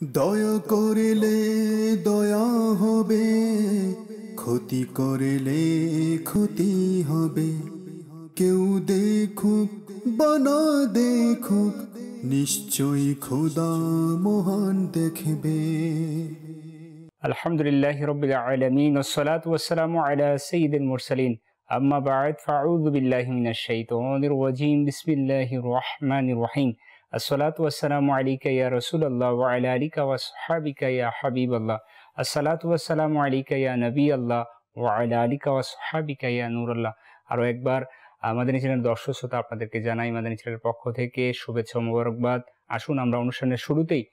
দয়া করিলে দয়া হবে, ক্ষতি করিলে ক্ষতি হবে। কেউ দেখুক বা না দেখুক, নিশ্চয়ই খোদা মহান দেখবে। আলহামদুলিল্লাহি রাব্বিল আলামিন ওয়াসসালাতু ওয়াসসালামু আলা সাইয়্যিদিল মুরসালিন আম্মা বা'দ ফাআউযু বিল্লাহি মিনাশ শাইতানির রাজীম বিসমিল্লাহির রহমানির রহিম আসসালাতু ওয়াসসালামু আলাইকা ইয়া রাসূলুল্লাহ ওয়া আলা আলিকা ওয়া আসহাবিকা ইয়া হাবিবাল্লাহ আসসালাতু ওয়াসসালামু আলাইকা ইয়া নবিয়াল্লাহ ওয়া আলা আলিকা ওয়া আসহাবিকা ইয়া নূরাল্লাহ। আরও একবার মাদানী চ্যানেলের দর্শক শ্রোতা আপনাদেরকে জানাই মাদানী চ্যানেলের পক্ষ থেকে শুভেচ্ছা ও মোবারকবাদ। আসুন আমরা অনুষ্ঠানের শুরুতেই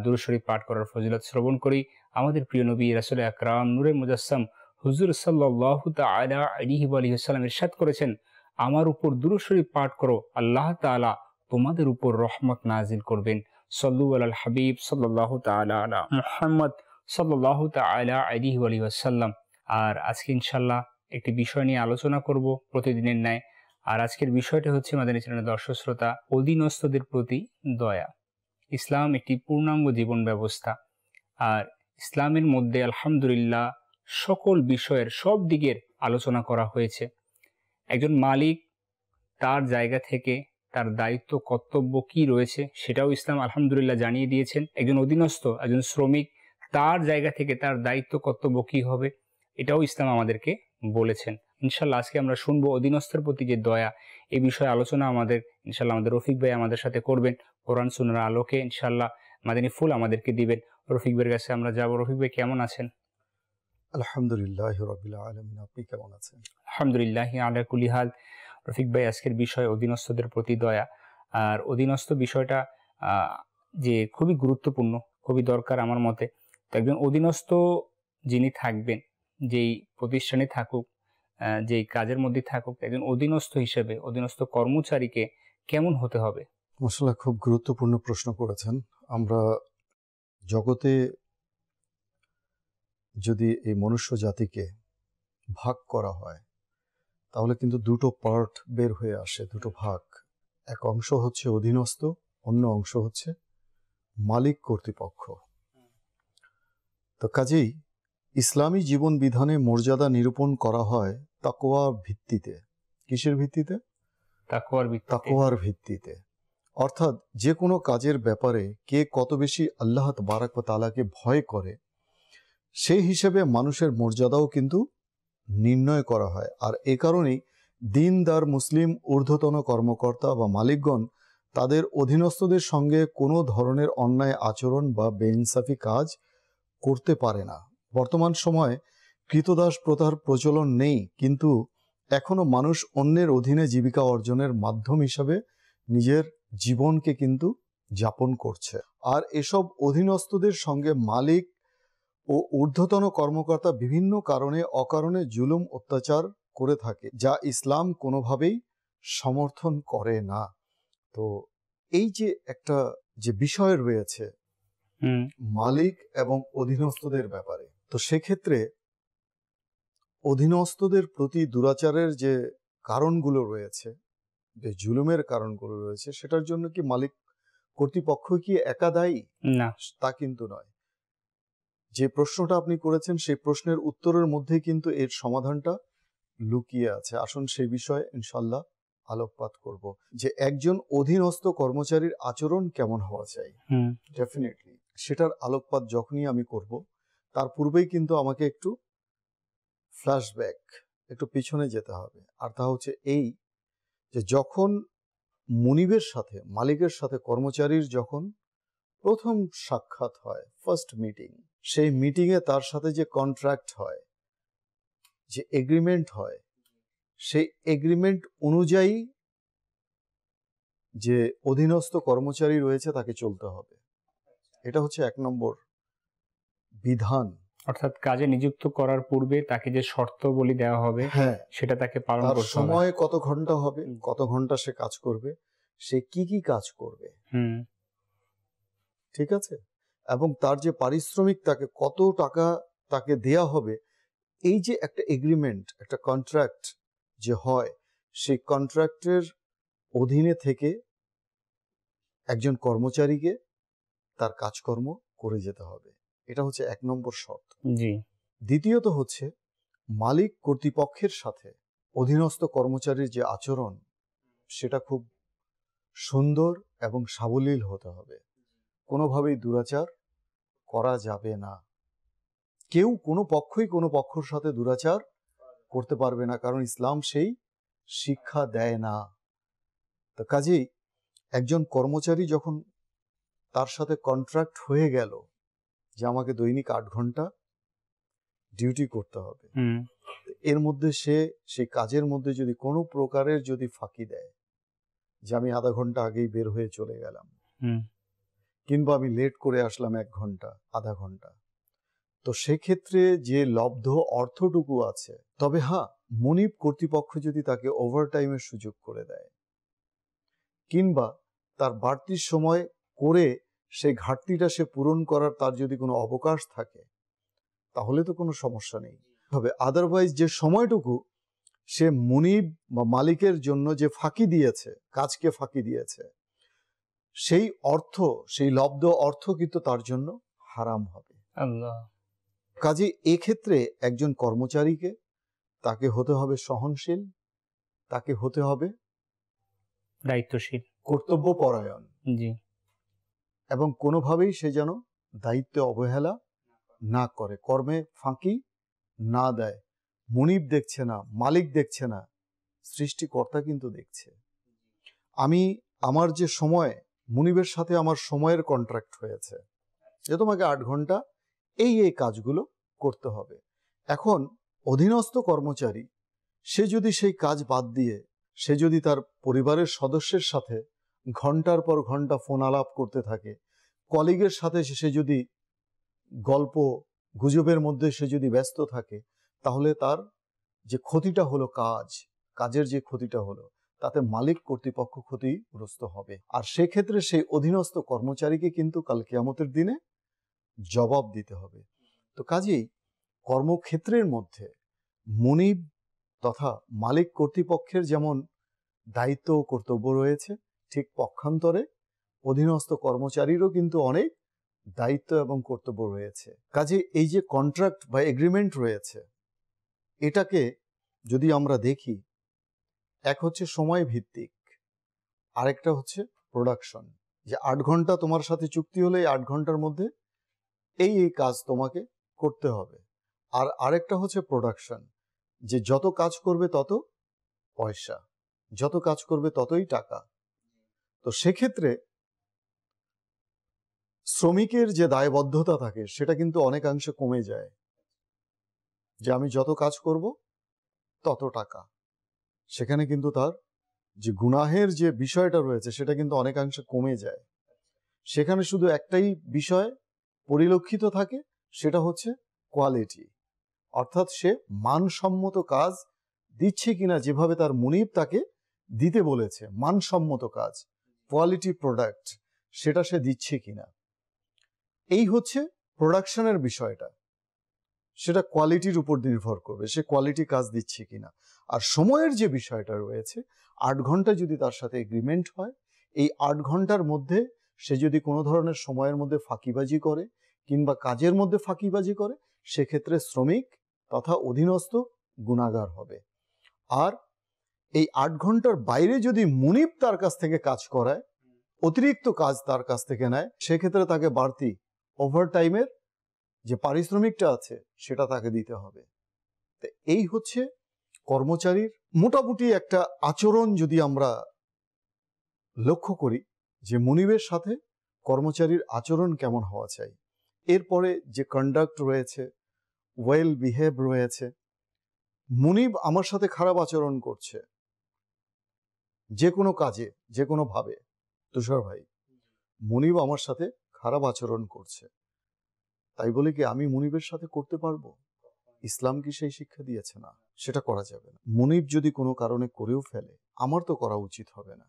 দুরূদ শরীফ পাঠ করার ফজিলত শ্রবণ করি। আমাদের প্রিয় নবী রাসূল আকরাম নূরে মুজাসসাম হুজুর সাল্লাল্লাহু তাআলা আলাইহি ওয়া আলিহি ওয়াসাল্লাম ইরশাদ করেছেন, আমার উপর দুরূদ শরীফ পাঠ করো, আল্লাহ তাআলা তোমাদের উপর রহমত নাজিল করবেন। সল্লু আলাল হাবিব সাল্লাল্লাহু তাআলা আলা মুহাম্মদ সাল্লাল্লাহু তাআলা আলাইহি ওয়া আলিহি ওয়াসাল্লাম। আর আজকে ইনশাআল্লাহ একটি বিষয় নিয়ে আলোচনা করব প্রতিদিনের ন্যায়। আর আজকের বিষয়টা হচ্ছে মাদানী চ্যানেলের দর্শক শ্রোতা, অধীনস্থদের প্রতি দয়া। ইসলাম একটি পূর্ণাঙ্গ জীবন ব্যবস্থা। আর ইসলামের মধ্যে আলহামদুলিল্লাহ সকল বিষয়ের সব দিকের আলোচনা করা হয়েছে। একজন মালিক তার জায়গা থেকে তার দায়িত্ব কর্তব্য কি রয়েছে সেটাও ইসলাম আলহামদুলিল্লাহ জানিয়ে দিয়েছেন। একজন অধীনস্থ, একজন শ্রমিক, তার জায়গা থেকে তার দায়িত্ব কর্তব্য কি হবে এটাও ইসলাম আমাদেরকে বলেছেন। ইনশাল্লাহ আজকে আমরা শুনবো অধীনস্থের প্রতি যে দয়া, এই বিষয়ে আলোচনা আমাদের ইনশাল্লাহ আমাদের রফিক ভাই আমাদের সাথে করবেন। কোরআন সুন্নাহর আলোকে ইনশাল্লাহ মাদানী ফুল আমাদেরকে দিবেন। রফিক ভাইয়ের কাছে আমরা যাব। রফিক ভাই কেমন আছেন? আলহামদুলিল্লাহি রাব্বিল আলামিন। আপনি কেমন আছেন? আলহামদুলিল্লাহ আলা কুল্লি হাল। রফিক ভাই, আজকের বিষয় অধীনস্থদের প্রতি দয়া। আর অধীনস্থ বিষয়টা যে খুবই গুরুত্বপূর্ণ, খুবই দরকার আমার মতে। তো একজন অধীনস্থ যিনি থাকবেন, যেই প্রতিষ্ঠানে থাকুক, যেই কাজের মধ্যে থাকুক, একজন অধীনস্থ হিসেবে অধীনস্থ কর্মচারীকে কেমন হতে হবে? মাশাআল্লাহ, খুব গুরুত্বপূর্ণ প্রশ্ন করেছেন। আমরা জগতে যদি এই মনুষ্য জাতিকে ভাগ করা হয় তাহলে কিন্তু দুটো পার্ট বের হয়ে আসে, দুটো ভাগ। এক অংশ হচ্ছে অধীনস্থ, অন্য অংশ হচ্ছে মালিক কর্তৃপক্ষ। তো কাজেই ইসলামী জীবন বিধানে মর্যাদা নিরূপণ করা হয় তাকওয়ার ভিত্তিতে। কিসের ভিত্তিতে? তাকওয়ার ভিত্তিতে। অর্থাৎ যে কোনো কাজের ব্যাপারে কে কত বেশি আল্লাহ তাবারাক ওয়া তাআলাকে ভয় করে সেই হিসেবে মানুষের মর্যাদাও কিন্তু নির্ণয় করা হয়। আর এ কারণেই দিনদার মুসলিম ঊর্ধ্বতন কর্মকর্তা বা মালিকগণ তাদের অধীনস্থদের সঙ্গে কোনো ধরনের অন্যায় আচরণ বা বেইনসাফি কাজ করতে পারে না। বর্তমান সময়ে কৃতদাস প্রথার প্রচলন নেই, কিন্তু এখনো মানুষ অন্যের অধীনে জীবিকা অর্জনের মাধ্যম হিসাবে নিজের জীবনকে কিন্তু যাপন করছে। আর এসব অধীনস্থদের সঙ্গে মালিক ও ঊর্ধ্বতন কর্মকর্তা বিভিন্ন কারণে অকারণে জুলুম অত্যাচার করে থাকে, যা ইসলাম কোনোভাবেই সমর্থন করে না। তো এই যে একটা যে বিষয় রয়েছে মালিক এবং অধীনস্থদের ব্যাপারে, তো সেক্ষেত্রে অধীনস্থদের প্রতি দুরাচারের যে কারণগুলো রয়েছে, যে জুলুমের কারণগুলো রয়েছে, সেটার জন্য কি মালিক কর্তৃপক্ষ কি একা দায়ী? না, তা কিন্তু নয়। যে প্রশ্নটা আপনি করেছেন সেই প্রশ্নের উত্তরের মধ্যেই কিন্তু এর সমাধানটা লুকিয়ে আছে। আসুন সেই বিষয়ে ইনশাল্লাহ আলোকপাত করব যে একজন অধীনস্থ কর্মচারীর আচরণ কেমন হওয়া চাই। ডেফিনেটলি সেটার আলোকপাত যখনই আমি করব তার পূর্বেই কিন্তু আমাকে একটু ফ্ল্যাশব্যাক, একটু পিছনে যেতে হবে। আর তা হচ্ছে এই যে যখন মুনিবের সাথে, মালিকের সাথে কর্মচারীর যখন প্রথম সাক্ষাৎ হয়, ফার্স্ট মিটিং, সেই মিটিংয়ে তার সাথে যে কন্ট্রাক্ট হয়, যে এগ্রিমেন্ট হয়, সেই এগ্রিমেন্ট অনুযায়ী যে অধীনস্থ কর্মচারী রয়েছে তাকে চলতে হবে। এটা হচ্ছে এক নম্বর বিধান। অর্থাৎ কাজে নিযুক্ত করার পূর্বে তাকে যে শর্তাবলী দেওয়া হবে, হ্যাঁ, সেটা তাকে পালন করতে হবে। সময় কত ঘন্টা হবে, কত ঘন্টা সে কাজ করবে, সে কি কি কাজ করবে, ঠিক আছে, এবং তার যে পারিশ্রমিক তাকে কত টাকা তাকে দেয়া হবে, এই যে একটা এগ্রিমেন্ট, একটা কন্ট্রাক্ট যে হয়, সেই কন্ট্রাক্টের অধীনে থেকে একজন কর্মচারীকে তার কাজকর্ম করে যেতে হবে। এটা হচ্ছে 1 নম্বর শর্ত। জি। দ্বিতীয়ত হচ্ছে মালিক কর্তৃপক্ষের সাথে অধীনস্থ কর্মচারীর যে আচরণ সেটা খুব সুন্দর এবং সাবলীল হতে হবে। কোনোভাবেই দুরাচার করা যাবে না। কেউ কোনো পক্ষই কোনো পক্ষের সাথে দুরাচার করতে পারবে না, কারণ ইসলাম সেই শিক্ষা দেয় না। তো কাজেই একজন কর্মচারী যখন তার সাথে কন্ট্রাক্ট হয়ে গেল যে আমাকে দৈনিক 8 ঘন্টা ডিউটি করতে হবে, এর মধ্যে সে সেই কাজের মধ্যে যদি কোনো প্রকারের যদি ফাঁকি দেয়, যে আমি আধা ঘন্টা আগেই বের হয়ে চলে গেলাম, কিংবা আমি লেট করে আসলাম 1 ঘন্টা আধা ঘন্টা, তো সেক্ষেত্রে যে লব্ধ অর্থটুকু আছে, তবে হ্যাঁ, মুনিব কর্তৃপক্ষ যদি তাকে ওভারটাইমের সুযোগ করে দেয় কিংবা তার বাড়তি সময় করে সেই ঘাটতিটা সে পূরণ করার তার যদি কোনো অবকাশ থাকে, তাহলে তো কোনো সমস্যা নেই। তবে আদারওয়াইজ যে সময়টুকু সে মুনিব বা মালিকের জন্য যে ফাঁকি দিয়েছে, কাজকে ফাঁকি দিয়েছে, সেই অর্থ, সেই লব্ধ অর্থ কিন্তু তার জন্য হারাম হবে। আল্লাহ। কাজে এক্ষেত্রে একজন কর্মচারীকে তাকে হতে হবে সহনশীল, তাকে হতে হবে দায়িত্বশীল, কর্তব্যপরায়ণ, জি, এবং কোনোভাবেই সে যেন দায়িত্বে অবহেলা না করে, কর্মে ফাঁকি না দেয়। মুনিব দেখছে না, মালিক দেখছে না, সৃষ্টিকর্তা কিন্তু দেখছে। আমি আমার যে সময়, মুনিবের সাথে আমার সময়ের কন্ট্রাক্ট হয়েছে যে তোমাকে 8 ঘন্টা এই কাজগুলো করতে হবে। এখন অধীনস্থ কর্মচারী সে যদি সেই কাজ বাদ দিয়ে সে যদি তার পরিবারের সদস্যের সাথে ঘন্টার পর ঘন্টা ফোন আলাপ করতে থাকে, কলিগের সাথে সে যদি গল্প গুজবের মধ্যে সে যদি ব্যস্ত থাকে, তাহলে তার যে ক্ষতিটা হলো, কাজের যে ক্ষতিটা হলো, তাতে মালিক কর্তৃপক্ষ ক্ষতিগ্রস্ত হবে। আর সেক্ষেত্রে সেই অধীনস্থ কর্মচারীকে কিন্তু কাল কিয়ামতের দিনে জবাব দিতে হবে। তো কাজেই কর্মক্ষেত্রের মধ্যে মুনিব তথা মালিক কর্তৃপক্ষের যেমন দায়িত্ব ও কর্তব্য রয়েছে, ঠিক পক্ষান্তরে অধীনস্থ কর্মচারীরও কিন্তু অনেক দায়িত্ব এবং কর্তব্য রয়েছে। কাজে এই যে কন্ট্রাক্ট বা এগ্রিমেন্ট রয়েছে, এটাকে যদি আমরা দেখি, এক হচ্ছে সময় ভিত্তিক, আরেকটা হচ্ছে প্রোডাকশন, যে 8 ঘন্টা তোমার সাথে চুক্তি হলে 8 ঘন্টার মধ্যে এই কাজ তোমাকে করতে হবে। আর আরেকটা হচ্ছে প্রোডাকশন, যে যত কাজ করবে তত পয়সা, যত কাজ করবে ততই টাকা। তো সেক্ষেত্রে শ্রমিকের যে দায়বদ্ধতা থাকে সেটা কিন্তু অনেকাংশে কমে যায়, যে আমি যত কাজ করব তত টাকা। সেখানে কিন্তু তার যে গুনাহের যে বিষয়টা রয়েছে সেটা কিন্তু অনেকাংশে কমে যায়। সেখানে শুধু একটাই বিষয় পরিলক্ষিত থাকে, সেটা হচ্ছে কোয়ালিটি, অর্থাৎ সে মানসম্মত কাজ দিচ্ছে কিনা, যেভাবে তার মুনিব তাকে দিতে বলেছে মানসম্মত কাজ, কোয়ালিটি প্রোডাক্ট, সেটা সে দিচ্ছে কিনা। এই হচ্ছে প্রোডাকশনের বিষয়টা, সেটা কোয়ালিটির উপর নির্ভর করবে, সে কোয়ালিটি কাজ দিচ্ছে কিনা। আর সময়ের যে বিষয়টা রয়েছে, 8 ঘন্টা যদি তার সাথে এগ্রিমেন্ট হয়, এই 8 ঘন্টার মধ্যে সে যদি কোনো ধরনের সময়ের মধ্যে ফাঁকিবাজি করে কিংবা কাজের মধ্যে ফাঁকিবাজি করে, সেক্ষেত্রে শ্রমিক তথা অধীনস্থ গুনাহগার হবে। আর এই 8 ঘন্টার বাইরে যদি মুনিব তার কাছ থেকে কাজ করায়, অতিরিক্ত কাজ তার কাছ থেকে নেয়, সেক্ষেত্রে তাকে বাড়তি ওভারটাইমের যে পারিশ্রমিকটা আছে সেটা তাকে দিতে হবে। তো এই হচ্ছে কর্মচারীর মোটামুটি একটা আচরণ। যদি আমরা লক্ষ্য করি যে মুনিবের সাথে কর্মচারীর আচরণ কেমন হওয়া চাই, এরপরে যে কন্ডাক্ট রয়েছে, ওয়েল বিহেভ রয়েছে, মুনিব আমার সাথে খারাপ আচরণ করছে যে কোনো কাজে, যে কোনো ভাবে, তুষার ভাই, মুনিব আমার সাথে খারাপ আচরণ করছে, তাই বলে কি আমি মুনিবের সাথে করতে পারবো? ইসলাম কি সেই শিক্ষা দিয়েছে? না, সেটা করা যাবে না। মুনিব যদি কোনো কারণে করেও ফেলে, আমার তো করা উচিত হবে না,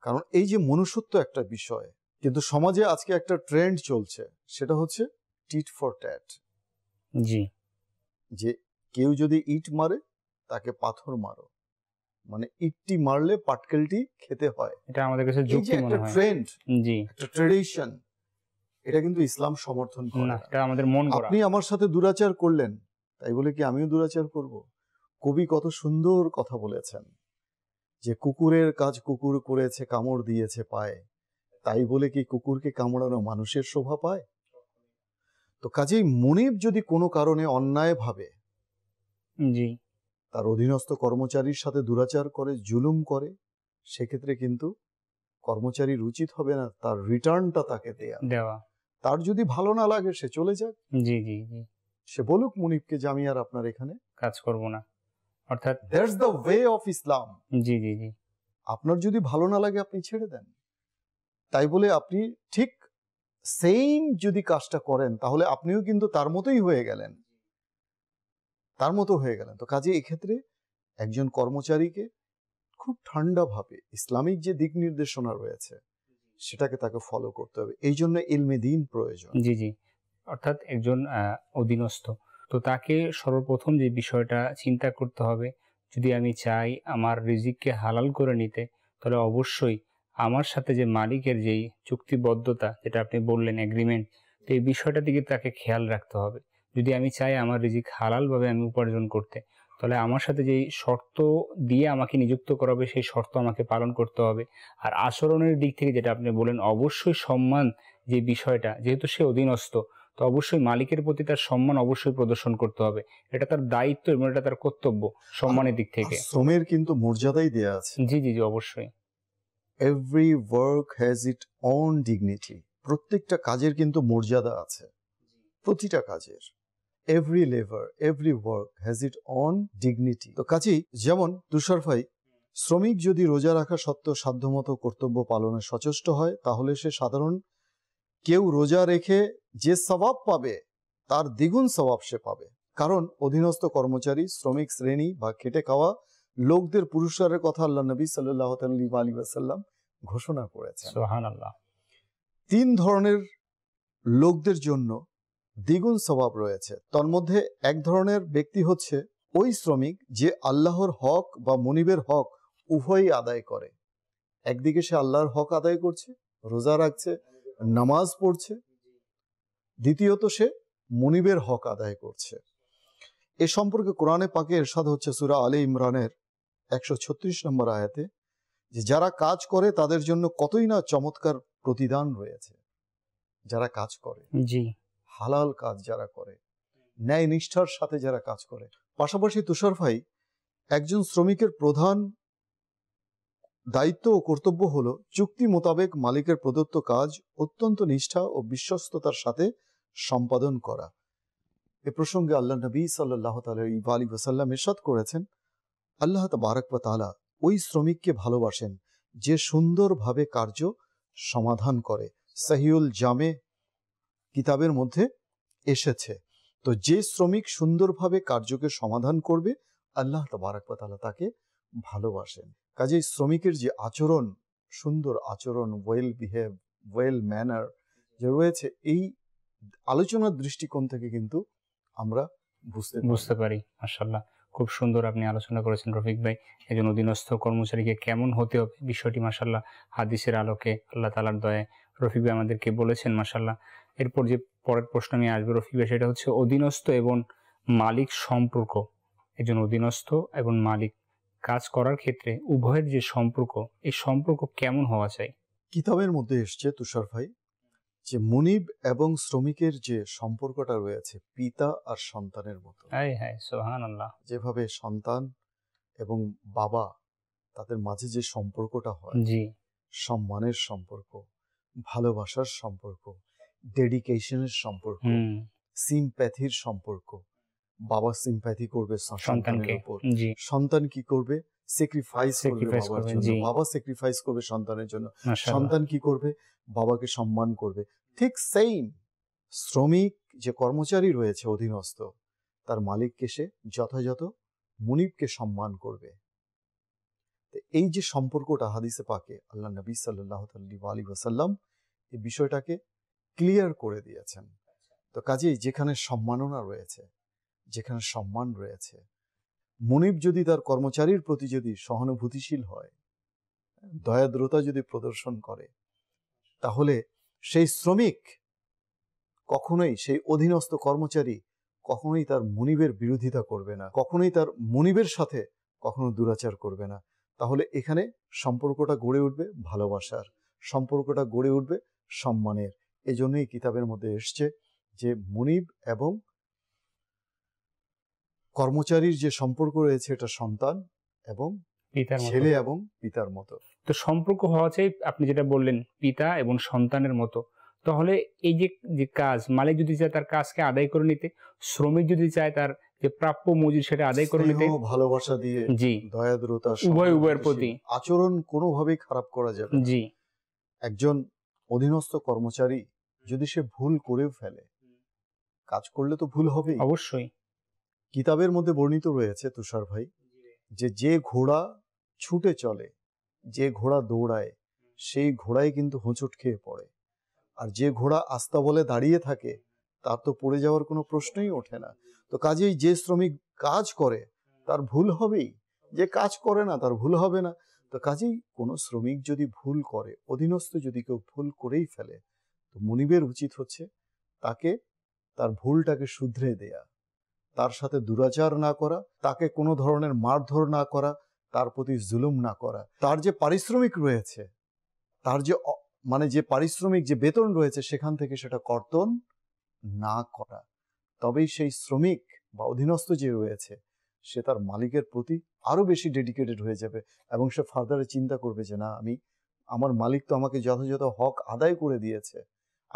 কারণ এই যে মনুষ্যত্ব একটা বিষয়। কিন্তু সমাজে আজকে একটা ট্রেন্ড চলছে, সেটা হচ্ছে টিট ফর ট্যাট। জি, যে কেউ যদি ইট মারে তাকে পাথর মারো, মানে ইটটি মারলে পাটকেলটি খেতে হয়। এটা আমাদের কাছে যুক্তি মনে হয়। ট্রেন্ড, জি, একটা ট্রেডিশন, এটা কিন্তু ইসলাম সমর্থন করে না, না। এটা আমাদের মন গড়া। আপনি আমার সাথে দুরাচার করলেন, তাই বলে কি আমিও দুরাচার করব? কবি কত সুন্দর কথা বলেছেন যে কুকুরের কাজ কুকুর করেছে, কামড় দিয়েছে পায়ে, তাই বলে কি কুকুরকে কামড়ানো মানুষের শোভা পায়? তো কাজেই মুনিব যদি কোনো কারণে অন্যায়ভাবে জি, তার অধীনস্থ কর্মচারীর সাথে দুরাচার করে, জুলুম করে, সেক্ষেত্রে কিন্তু কর্মচারীর উচিত হবে না তার রিটার্নটা তাকে দেওয়া। তার যদি ভালো না লাগে সে চলে যাক, জি জি জি, সে বলুক মুনিবকে যে আমি আর আপনার এখানে কাজ করব না, অর্থাৎ that's the way of Islam. জি জি জি, আপনার যদি ভালো না লাগে আপনি ছেড়ে দেন। তাই বলে আপনি ঠিক সেম যদি কাজটা করেন তাহলে আপনিও কিন্তু তার মতোই হয়ে গেলেন, তার মতো হয়ে গেলেন। তো কাজে এক্ষেত্রে একজন কর্মচারীকে খুব ঠান্ডাভাবে ইসলামিক যে দিক নির্দেশনা রয়েছে সেটাকে তাকে ফলো করতে হবে। এই জন্য ইলমে দ্বীন প্রয়োজন। জি জি, অর্থাৎ একজন অধীনস্থ, তো তাকে সর্বপ্রথম যে বিষয়টা চিন্তা করতে হবে, যদি আমি চাই আমার রিজিককে হালাল করে নিতে, তাহলে অবশ্যই আমার সাথে যে মালিকের যেই চুক্তিবদ্ধতা, যেটা আপনি বললেন এগ্রিমেন্ট, তো এই বিষয়টার দিকে তাকে খেয়াল রাখতে হবে। যদি আমি চাই আমার রিজিক হালালভাবে আমি উপার্জন করতে, তাহলে আমার সাথে যেই শর্ত দিয়ে আমাকে নিযুক্ত করা হবে সেই শর্ত আমাকে পালন করতে হবে। আর আচরণের দিক থেকে যেটা আপনি বলেন, অবশ্যই সম্মান যে বিষয়টা, যেহেতু সে অধীনস্থ, তো অবশ্যই মালিকের প্রতি তার সম্মান অবশ্যই প্রদর্শন করতে হবে। এটা তার দায়িত্ব এবং এটা তার কর্তব্য সম্মানের দিক থেকে। শ্রমের কিন্তু মর্যাদাই দেয়া আছে। জি জি জি, অবশ্যই। Every work has it on dignity. প্রত্যেকটা কাজের কিন্তু মর্যাদা আছে, প্রতিটা কাজের। Every labour, every work has it on dignity. তো কাজেই যেমন তুষার ভাই, শ্রমিক যদি রোজা রাখা সত্ত্বেও সাধ্যমতো কর্তব্য পালনে সচেষ্ট হয় তাহলে সে সাধারণ কেউ রোজা রেখে যে সওয়াব পাবে তার দ্বিগুণ সওয়াব সে পাবে। কারণ অধীনস্থ কর্মচারী, শ্রমিক শ্রেণী বা খেটে খাওয়া লোকদের পুরস্কারের কথা আল্লাহ নবী সাল্লাল্লাহু আলাইহি ওয়াসাল্লাম ঘোষণা করেছেন। সুবহানাল্লাহ। 3 ধরনের লোকদের জন্য দ্বিগুণ সওয়াব রয়েছে। তার মধ্যে এক ধরনের ব্যক্তি হচ্ছে ওই শ্রমিক যে আল্লাহর হক বা মুনিবের হক উভয়ই আদায় করে। একদিকে সে আল্লাহর হক আদায় করছে, রোজা রাখছে, নামাজ পড়ছে, দ্বিতীয়ত সে মুনিবের হক আদায় করছে। এ সম্পর্কে কোরআনে পাকে ইরশাদ হচ্ছে সূরা আলে ইমরানের 136 নম্বর আয়াতে, যে যারা কাজ করে তাদের জন্য কতই না চমৎকার প্রতিদান রয়েছে। যারা কাজ করে, জি হালাল কাজ যারা করে, ন্যায় নিষ্ঠার সাথে যারা কাজ করে। পাশাপাশি তুষার ভাই, একজন শ্রমিকের প্রধান দায়িত্ব ও কর্তব্য হলো চুক্তি মোতাবেক মালিকের প্রদত্ত কাজ অত্যন্ত নিষ্ঠা ও বিশ্বস্ততার সাথে সম্পাদন করা। এ প্রসঙ্গে আল্লাহ নবী সাল্লাল্লাহু আলাইহি ওয়াসাল্লাম ইরশাদ করেছেন, আল্লাহ তাবারক ওয়া তাআলা ওই শ্রমিককে ভালোবাসেন যে সুন্দরভাবে কার্য সমাধান করে। সহিউল জামে কিতাবের মধ্যে এসেছে। তো যে শ্রমিক সুন্দরভাবে কার্যকে সমাধান করবে আল্লাহ তাবারক ওয়া তাআলা তাকে ভালোবাসেন। কাজেই শ্রমিকের যে আচরণ, সুন্দর আচরণ, ওয়েল বিহেভ, ওয়েল ম্যানার যে রয়েছে, এই আলোচনার দৃষ্টিকোণ থেকে কিন্তু আমরা বুঝতে পারি। মাশাআল্লাহ, খুব সুন্দর আপনি আলোচনা করেছেন রফিক ভাই। একজন অধীনস্থ কর্মচারীকে কেমন হতে হবে বিষয়টি মাশাআল্লাহ হাদিসের আলোকে আল্লাহ তাআলার দয়ায় রফিক ভাই আমাদেরকে বলেছেন মাশাআল্লাহ। এরপর যে পরের প্রশ্ন আমি আসবো রফিক ভাই, সেটা হচ্ছে অধীনস্থ এবং মালিক সম্পর্ক। একজন অধীনস্থ এবং মালিক কাজ করার ক্ষেত্রে উভয়ের যে সম্পর্ক, এই সম্পর্ক কেমন হওয়া চাই? কিতাবের মধ্যে এসছে তুষার ভাই যে মুনিব এবং শ্রমিকের যে সম্পর্কটা রয়েছে পিতা আর সন্তানের মতো। হ্যাঁ, সুবহানাল্লাহ। যেভাবে সন্তান এবং বাবা তাদের মাঝে যে সম্পর্কটা হয়, জি, সম্মানের সম্পর্ক, ভালোবাসার সম্পর্ক, ডেডিকেশনের সম্পর্ক, সিম্প্যাথির সম্পর্ক। বাবা সিম্প্যাথি করবে সন্তানের উপর, জি, সন্তান কি করবে? স্যাক্রিফাইস করবে বাবার জন্য, জি, বাবা স্যাক্রিফাইস করবে সন্তানের জন্য, মাশাআল্লাহ। সন্তান কি করবে? বাবাকে সম্মান করবে। ঠিক সেইম শ্রমিক যে কর্মচারী রয়েছে অধীনস্থ, তার মালিককে সে যথাযথ মুনিবকে সম্মান করবে। এই যে সম্পর্কটা হাদিসে পাকে আল্লাহ নবী সাল্লাল্লাহু আলাইহি ওয়াসাল্লাম এই বিষয়টাকে ক্লিয়ার করে দিয়েছেন। তো কাজেই যেখানে সম্মাননা রয়েছে, যেখানে সম্মান রয়েছে, মুনিব যদি তার কর্মচারীর প্রতি যদি সহানুভূতিশীল হয়, দয়াদ্রতা যদি প্রদর্শন করে, তাহলে সেই শ্রমিক কখনোই সেই অধীনস্থ কর্মচারী কখনোই তার মুনিবের বিরোধিতা করবে না, কখনোই তার মুনিবের সাথে কখনো দুরাচার করবে না। তাহলে এখানে সম্পর্কটা গড়ে উঠবে ভালোবাসার, সম্পর্কটা গড়ে উঠবে সম্মানের। এজন্যই কিতাবের মধ্যে এসছে যে মুনিব এবং কর্মচারীর যে সম্পর্ক রয়েছে এটা সন্তান এবং ছেলে এবং পিতার মতো। তো সম্পর্ক হওয়া চাই, আপনি যেটা বললেন, পিতা এবং সন্তানের মতো। তাহলে এই যে কাজ, মালিক যদি চায় তার কাজকে আদায় করে নিতে, শ্রমিক যদি চায় তার যে প্রাপ্য মজুরি সেটা আদায় করে নিতে, ভালোবাসা দিয়ে, জি, দয়াদ্রতা, উভয়ের প্রতি আচরণ কোনোভাবেই খারাপ করা যাবে না। জি, একজন অধীনস্থ কর্মচারী যদি সে ভুল করেও ফেলে, কাজ করলে তো ভুল হবেই, অবশ্যই। কিতাবের মধ্যে বর্ণিত রয়েছে তুষার ভাই, যে ঘোড়া ছুটে চলে, যে ঘোড়া দৌড়ায়, সেই ঘোড়ায় কিন্তু হোঁচট খেয়ে পড়ে। আর যে ঘোড়া আস্তা বলে দাঁড়িয়ে থাকে তার তো পড়ে যাওয়ার কোনো প্রশ্নই ওঠে না। তো কাজেই যে শ্রমিক কাজ করে তার ভুল হবেই, যে কাজ করে না তার ভুল হবে না। তো কাজেই কোনো শ্রমিক যদি ভুল করে, অধীনস্থ যদি কেউ ভুল করেই ফেলে, তো মুনিবের উচিত হচ্ছে তাকে তার ভুলটাকে শুধরে দেয়া, তার সাথে দুরাচার না করা, তাকে কোনো ধরনের মারধর না করা, তার প্রতি জুলুম না করা। তার যে পারিশ্রমিক রয়েছে, তার যে যে পারিশ্রমিক যে বেতন রয়েছে সেখান থেকে সেটা কর্তন না করা। তবেই সেই শ্রমিক বা অধীনস্থ যে রয়েছে সে তার মালিকের প্রতি আরো বেশি ডেডিকেটেড হয়ে যাবে এবং সে ফার্দারে চিন্তা করবে যে না, আমার মালিক তো আমাকে যথাযথ হক আদায় করে দিয়েছে।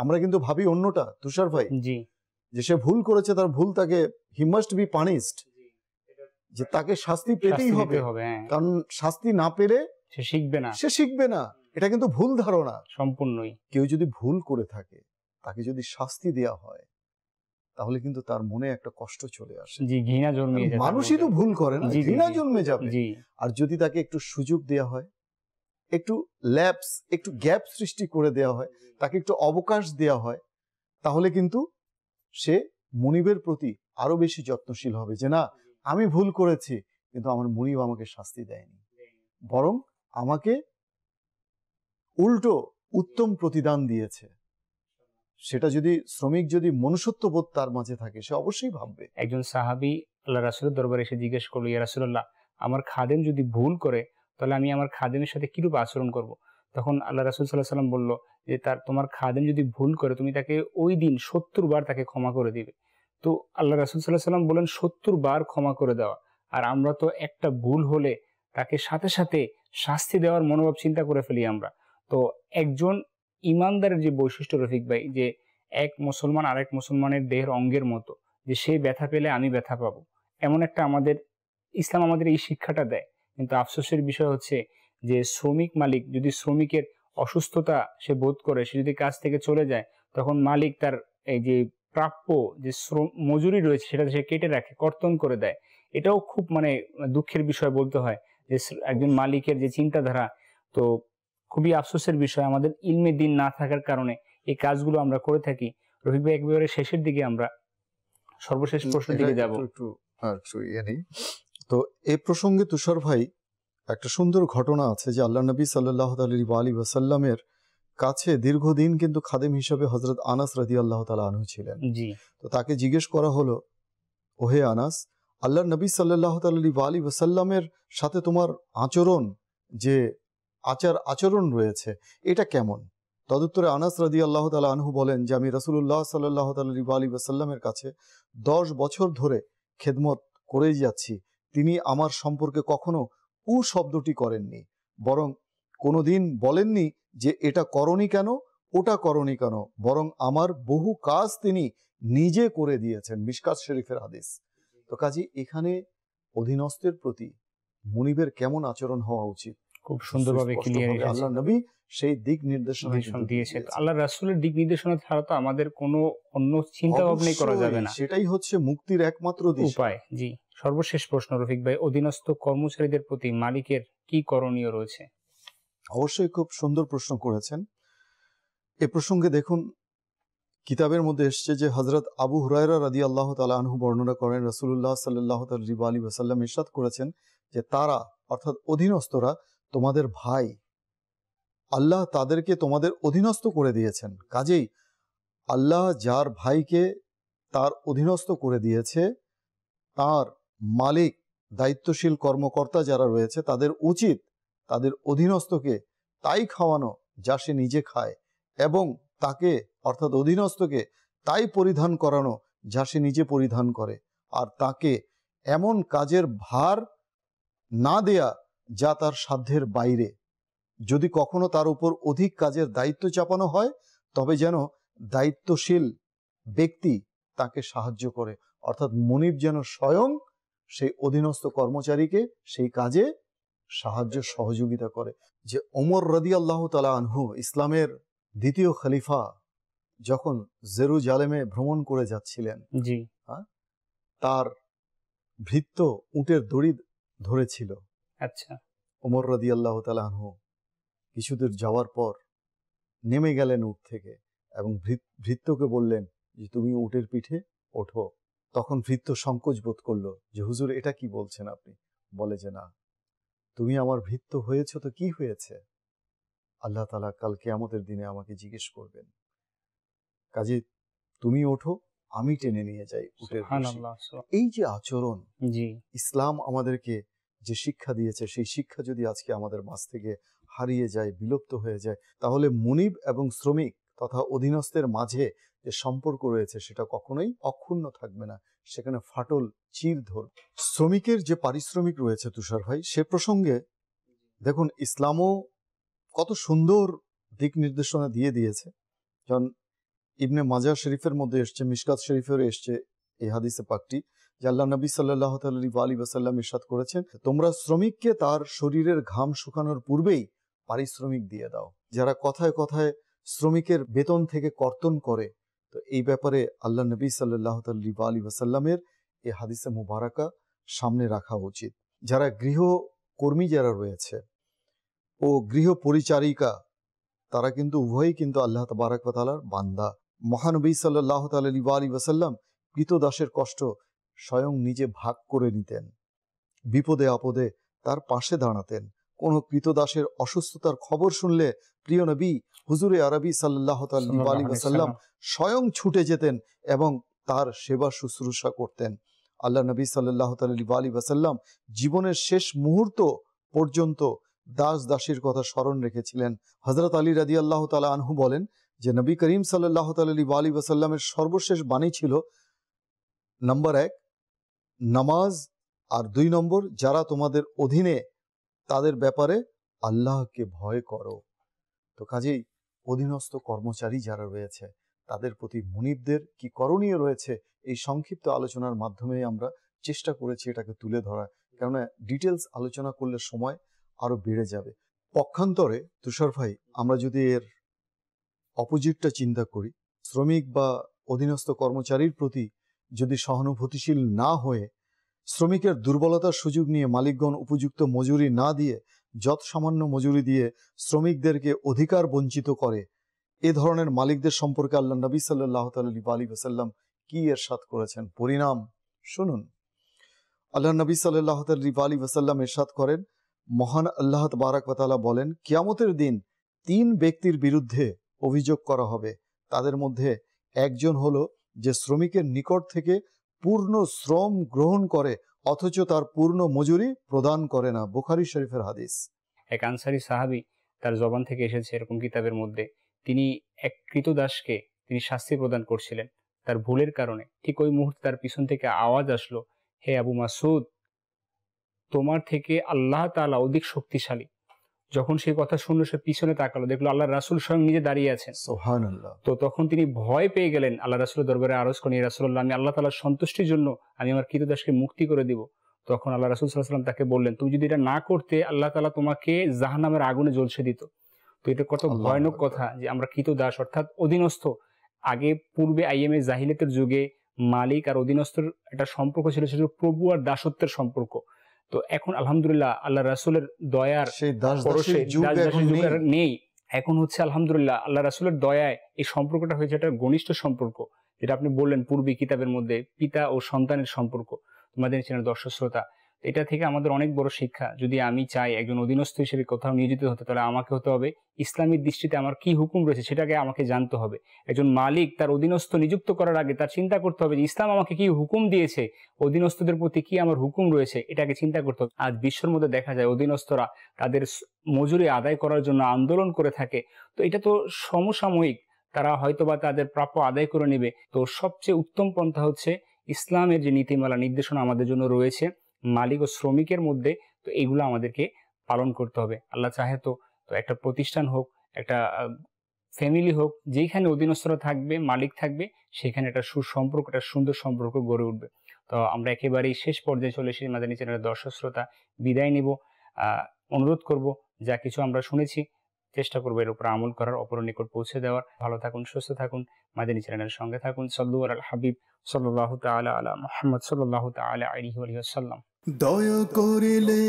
আমরা কিন্তু ভাবি অন্যটা তুষার ভাই, জি, যে সে ভুল করেছে, তার ভুল, তাকে হি মাস্ট বি পানিশড, যে তাকে শাস্তি পেতেই হবে, কারণ শাস্তি না পেলে সে শিখবে না। এটা কিন্তু ভুল ধারণা সম্পূর্ণই। কেউ যদি ভুল করে থাকে তাকে যদি শাস্তি দেয়া হয় তাহলে কিন্তু তার মনে একটা কষ্ট চলে আসে, জি, ঘৃণা জন্মে যায়। মানুষই তো ভুল করে না, ঘৃণা জন্মে যাবে। আর যদি তাকে একটু সুযোগ দেয়া হয়, একটু ল্যাপস, একটু গ্যাপ সৃষ্টি করে দেয়া হয়, তাকে একটু অবকাশ দেয়া হয়, তাহলে কিন্তু সে মুনিবের প্রতি আরো বেশি যত্নশীল হবে যে না, আমি ভুল করেছি কিন্তু আমার মুনিব আমাকে শাস্তি দেয়নি, বরং আমাকে উল্টো উত্তম প্রতিদান দিয়েছে। সেটা যদি শ্রমিক যদি মনুষ্যত্ববোধ তার মাঝে থাকে সে অবশ্যই ভাববে। একজন সাহাবী আল্লাহ রাসূলের দরবারে এসে জিজ্ঞেস করলো, ইয়া রাসূলুল্লাহ, আমার খাদেম যদি ভুল করে তাহলে আমি আমার খাদেমের সাথে কিরূপ আচরণ করব? তখন আল্লাহ রাসূল সাল্লাল্লাহু আলাইহি ওয়াসাল্লাম বলল যে তোমার খাদেম যদি ভুল করে তুমি তাকে ওই দিন 70 বার তাকে ক্ষমা করে দিবে। তো আল্লাহ রাসূল সাল্লাল্লাহু আলাইহি ওয়াসাল্লাম বলেন 70 বার ক্ষমা করে দেওয়া। আর আমরা তো একটা ভুল হলে তাকে সাথে সাথে শাস্তি দেওয়ার মনোভাব চিন্তা করে ফেলি আমরা। তো একজন ইমানদারের যে বৈশিষ্ট্য রফিক ভাই, যে এক মুসলমান আরেক মুসলমানের দেহের অঙ্গের মতো, যে সে ব্যথা পেলে আমি ব্যথা পাবো, এমন একটা ইসলাম আমাদের এই শিক্ষাটা দেয়। কিন্তু আফসোসের বিষয় হচ্ছে যে শ্রমিক মালিক যদি শ্রমিকের অসুস্থতা সে বোধ করে, সে যদি কাজ থেকে চলে যায়, তখন মালিক তার এই যে প্রাপ্য যে মজুরি রয়েছে সেটা সে কেটে রাখে, কর্তন করে দেয়। এটাও খুব দুঃখের বিষয় বলতে হয় যে একজন মালিকের যে চিন্তাধারা। তো খুবই আফসোসের বিষয়, আমাদের ইলমে দিন না থাকার কারণে এই কাজগুলো আমরা করে থাকি। রফিক ভাই, একেবারে শেষের দিকে আমরা সর্বশেষ প্রশ্নের দিকে যাব। তো এই প্রসঙ্গে তুষার ভাই একটা সুন্দর ঘটনা আছে যে আল্লাহ নবী সাল্লাল্লাহু আলাইহি ওয়াসাল্লামের কাছে দীর্ঘদিন কিন্তু খাদেম হিসেবে হযরত আনাস রাদিয়াল্লাহু তাআলা আনহু ছিলেন। জি। তো তাকে জিজ্ঞেস করা হলো, ওহে আনাস, আল্লাহ নবী সাল্লাল্লাহু আলাইহি ওয়াসাল্লামের সাথে তোমার আচরণ, যে আচরণ রয়েছে, এটা কেমন? তদুত্তরে আনাস রাদিয়াল্লাহু তাআলা আনহু বলেন যে আমি রাসূলুল্লাহ সাল্লাল্লাহু আলাইহি ওয়াসাল্লামের কাছে 10 বছর ধরে খেদমত করেই যাচ্ছি। তিনি আমার সম্পর্কে কখনো উ শব্দটি করেননি, বরং কোনোদিন বলেননি যে এটা করনি কেন, ওটা করনি কেন, বরং আমার বহু কাজ তিনি নিজে করে দিয়েছেন। মিশকাত শরীফের হাদিস। তো কাজী এখানে অধীনস্থের প্রতি মুনিবের কেমন আচরণ হওয়া উচিত খুব সুন্দরভাবে ক্লিয়ার এসেছে। আল্লাহ নবী সেই দিক নির্দেশনা দিয়েছেন। আল্লাহ রাসূলের দিক নির্দেশনা ছাড়া তো আমাদের কোনো অন্য চিন্তা ভাবনাই করা যাবে না। সেটাই হচ্ছে মুক্তির একমাত্র উপায়। জি। সর্বশেষ প্রশ্ন রফিক ভাই, অধীনস্থ কর্মচারীদের প্রতি মালিকের কি করণীয় রয়েছে? অবশ্যই খুব সুন্দর প্রশ্ন করেছেন। এ প্রসঙ্গে দেখুন, কিতাবের মধ্যে এসছে যে হযরত আবু হুরায়রা রাদিয়াল্লাহু তাআলা আনহু বর্ণনা করেন রাসূলুল্লাহ সাল্লাল্লাহু আলাইহি ওয়াসাল্লাম ইরশাদ করেছেন যে তারা অর্থাৎ অধীনস্থরা তোমাদের ভাই, আল্লাহ তাদেরকে তোমাদের অধীনস্থ করে দিয়েছেন। কাজেই আল্লাহ যার ভাইকে তার অধীনস্থ করে দিয়েছে, তার মালিক দায়িত্বশীল কর্মকর্তা যারা রয়েছে তাদের উচিত তাদের অধীনস্থকে তাই খাওয়ানো যা সে নিজে খায়, এবং তাকে অর্থাৎ অধীনস্থকে তাই পরিধান করানো যা সে নিজে পরিধান করে, আর তাকে এমন কাজের ভার না দেয়া যা তার সাধ্যের বাইরে। যদি কখনো তার উপর অধিক কাজের দায়িত্ব চাপানো হয় তবে যেন দায়িত্বশীল ব্যক্তি তাকে সাহায্য করে, অর্থাৎ মুনিব যেন স্বয়ং সেই অধীনস্থ কর্মচারীকে সেই কাজে সাহায্য সহযোগিতা করে। যে ওমর রাদিয়াল্লাহু তাআলা আনহু, ইসলামের দ্বিতীয় খলিফা, যখন জেরুজালেমে ভ্রমণ করে যাচ্ছিলেন, জি, তার ভৃত্য উটের দড়ি ধরেছিল। আচ্ছা, ওমর রাদিয়াল্লাহু তাআলা আনহু কিছুদূর যাওয়ার পর নেমে গেলেন উট থেকে এবং ভৃত্যকে বললেন যে তুমি উটের পিঠে ওঠো। তখন ভৃত্য সংকোচ বোধ করলো যে হুজুর এটা কি বলছেন আপনি? বলে যে না, তুমি আমার ভৃত্য হয়েছ তো কি হয়েছে, আল্লাহ তাআলা কাল কিয়ামতের দিনে আমাকে জিজ্ঞেস করবেন, কাজে তুমি ওঠো, আমি টেনে নিয়ে যাই উটের রশি। সুবহানাল্লাহ। এই যে আচরণ, জি, ইসলাম আমাদেরকে যে শিক্ষা দিয়েছে, সেই শিক্ষা যদি আজকে আমাদের মাঝ থেকে হারিয়ে যায়, বিলুপ্ত হয়ে যায়, তাহলে মুনিব এবং শ্রমিক তথা অধীনস্থের মাঝে যে সম্পর্ক রয়েছে সেটা কখনোই অক্ষুণ্ণ থাকবে না, সেখানে ফাটল চির ধরবে। শ্রমিকের যে পারিশ্রমিক রয়েছে তুষার ভাই, সে প্রসঙ্গে দেখুন ইসলামও কত সুন্দর দিক নির্দেশনা দিয়ে দিয়েছে। যেমন ইবনে মাজাহ শরীফের মধ্যে এসছে, মিশকাত শরীফের এসছে এই হাদিসে পাকটি, যে আল্লাহ নবী সাল্লাল্লাহু আলাইহি ওয়াসাল্লাম ইরশাদ করেছেন, তোমরা শ্রমিককে তার শরীরের ঘাম শুকানোর পূর্বেই পারিশ্রমিক দিয়ে দাও। যারা কথায় কথায় শ্রমিকের বেতন থেকে কর্তন করে, তো এই ব্যাপারে আল্লাহ নবী সাল্লাল্লাহু আলাইহি ওয়াসাল্লামের এই হাদিসে মুবারাকা সামনে রাখা উচিত। যারা গৃহকর্মী যারা রয়েছে ও গৃহ পরিচারিকা, তারা কিন্তু উভয়ই কিন্তু আল্লাহ তাবারক ওয়া তাআলার বান্দা। মহানবী সাল্লাল্লাহু আলাইহি ওয়াসাল্লাম কৃতদাসের কষ্ট স্বয়ং নিজে ভাগ করে নিতেন, বিপদে আপদে তার পাশে দাঁড়াতেন। কোন কৃতদাসের অসুস্থতার খবর শুনলে প্রিয় নবী হুজুরে আরবি সাল্লাল্লাহু আলাইহি ওয়াসাল্লাম স্বয়ং ছুটে যেতেন এবং তার সেবা শুশ্রূষা করতেন। আল্লাহ নবী সাল্লাল্লাহু আলাইহি ওয়াসাল্লাম জীবনের শেষ মুহূর্ত পর্যন্ত দাস দাসীর কথা স্মরণ রেখেছিলেন। হযরত আলী রাদিয়াল্লাহু তাআলা আনহু বলেন যে নবী করিম সাল্লাল্লাহু আলাইহি ওয়াসাল্লামের সর্বশেষ বাণী ছিল, নাম্বার 1 নামাজ, আর 2 নম্বর যারা তোমাদের অধীনে তাদের ব্যাপারে আল্লাহকে ভয় করো। তো কাজেই অধীনস্থ কর্মচারী যারা রয়েছে তাদের প্রতি মুনিবদের কি করণীয় রয়েছে, এই সংক্ষিপ্ত আলোচনার মাধ্যমে আমরা চেষ্টা করেছি এটাকে তুলে ধরা, কেননা ডিটেলস আলোচনা করলে সময় আরো বেড়ে যাবে। পক্ষান্তরে তুষার ভাই, আমরা যদি এর অপোজিটটা চিন্তা করি, শ্রমিক বা অধীনস্থ কর্মচারীর প্রতি যদি সহানুভূতিশীল না হয়ে শ্রমিকের দুর্বলতার সুযোগ নিয়ে মালিকগণ উপযুক্ত মজুরি না দিয়ে যৎ সামান্য মজুরি দিয়ে শ্রমিকদেরকে অধিকার বঞ্চিত করে, এ ধরনের মালিকদের সম্পর্কে আল্লাহ নবী সাল্লাল্লাহু আলাইহি ওয়াসাল্লাম কি ইরশাদ করেছেন, পরিণাম শুনুন। আল্লাহ নবী সাল্লাল্লাহু আলাইহি ওয়াসাল্লাম ইরশাদ করেন, মহান আল্লাহ তাবারক ওয়া তাআলা বলেন, কিয়ামতের দিন 3 ব্যক্তির বিরুদ্ধে অভিযোগ করা হবে। তাদের মধ্যে একজন হলো যে শ্রমিকের নিকট থেকে পূর্ণ শ্রম গ্রহণ করে অথচ তার পূর্ণ মজুরি প্রদান করে না। বুখারী শরীফের হাদিস। এক আনসারী সাহাবী, তার জবান থেকে এসেছে এরকম কিতাবের মধ্যে, তিনি এক কৃতদাসকে তিনি শাস্তি প্রদান করছিলেন তার ভুলের কারণে। ঠিক ওই মুহূর্তে তার পিছন থেকে আওয়াজ আসলো, হে আবু মাসুদ, তোমার থেকে আল্লাহ তাআলা অধিক শক্তিশালী। যখন সেই কথা শুনলো সে পিছনে তাকালো, দেখলো আল্লাহ রাসূল স্বয়ং নিজে দাঁড়িয়ে আছেন। সুবহানাল্লাহ। তো তখন তিনি ভয় পেয়ে গেলেন, আল্লাহ রাসূলের দরবারে আরজ করেন, ইয়া রাসূলুল্লাহ, আমি আল্লাহ তাআলার সন্তুষ্টির জন্য আমি আমার কৃতদাসকে মুক্তি করে দিব। তখন আল্লাহ রাসূল সাল্লাল্লাহু আলাইহি ওয়াসাল্লাম তাকে বললেন, তুমি যদি এটা না করতে আল্লাহ তাআলা তোমাকে জাহান্নামের আগুনে জ্বলসে দিত। তো এটা কত ভয়ানক কথা যে আমরা কৃতদাস অর্থাৎ অধীনস্থ। আগে পূর্বে আইএমএ জাহিলিয়াতের যুগে মালিক আর অধীনস্থর একটা সম্পর্ক ছিল, সেটা প্রভু আর দাসত্বের সম্পর্ক। তো এখন আলহামদুলিল্লাহ আল্লাহ রাসূলের দয়ার সেই দাস-দাসীর যুগ এখন নেই। এখন হচ্ছে আলহামদুলিল্লাহ আল্লাহ রাসূলের দয়ায় এই সম্পর্কটা হয়েছে একটা ঘনিষ্ঠ সম্পর্ক, যেটা আপনি বললেন পূর্বে কিতাবের মধ্যে পিতা ও সন্তানের সম্পর্ক। তোমাদের ছিলেন দর্শক শ্রোতা, এটা থেকে আমাদের অনেক বড় শিক্ষা। যদি আমি চাই একজন অধীনস্থ হিসেবে কোথাও নিয়োজিত হতে, তাহলে আমাকে হতে হবে ইসলামিক দৃষ্টিতে আমার কি হুকুম রয়েছে সেটাকে আমাকে জানতে হবে। একজন মালিক তার অধীনস্থ নিযুক্ত করার আগে তার চিন্তা করতে হবে যে ইসলাম আমাকে কি হুকুম দিয়েছে, অধীনস্থদের প্রতি কি আমার হুকুম রয়েছে, এটাকে চিন্তা করতে হবে। আজ বিশ্বের মধ্যে দেখা যায় অধীনস্থরা তাদের মজুরি আদায় করার জন্য আন্দোলন করে থাকে। তো এটা তো সমসাময়িক, তারা হয়তোবা তাদের প্রাপ্য আদায় করে নেবে। তো সবচেয়ে উত্তম পন্থা হচ্ছে ইসলামের যে নীতিমালা নির্দেশনা আমাদের জন্য রয়েছে মালিক ও শ্রমিকের মধ্যে, তো এগুলো আমাদেরকে পালন করতে হবে। আল্লাহ চাহে তো একটা প্রতিষ্ঠান হোক, একটা ফ্যামিলি হোক, যেখানে অধীনস্থরা থাকবে, মালিক থাকবে, সেখানে একটা সুসম্পর্ক, একটা সুন্দর সম্পর্ক গড়ে উঠবে। তো আমরা একেবারেই শেষ পর্যায়ে চলে এসেছি। মাদানী চ্যানেলের দর্শক শ্রোতা, বিদায় নিব। অনুরোধ করব, যা কিছু আমরা শুনেছি চেষ্টা করবো এর উপর আমল করার, অপরের নিকট পৌঁছে দেওয়ার। ভালো থাকুন, সুস্থ থাকুন, মাদানী চ্যানেলের সঙ্গে থাকুন। সাল্লু আলাল হাবিব সাল্লাল্লাহু তাআলা আলা মুহাম্মদ সাল্লাল্লাহু তাআলা আলাইহি ওয়া সাল্লাম। দয়া করিলে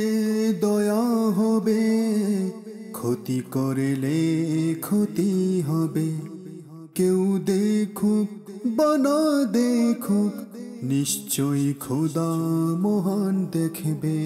দয়া হবে, ক্ষতি করিলে ক্ষতি হবে। কেউ দেখুক বা না দেখুক, নিশ্চয়ই খোদা মহান দেখবে।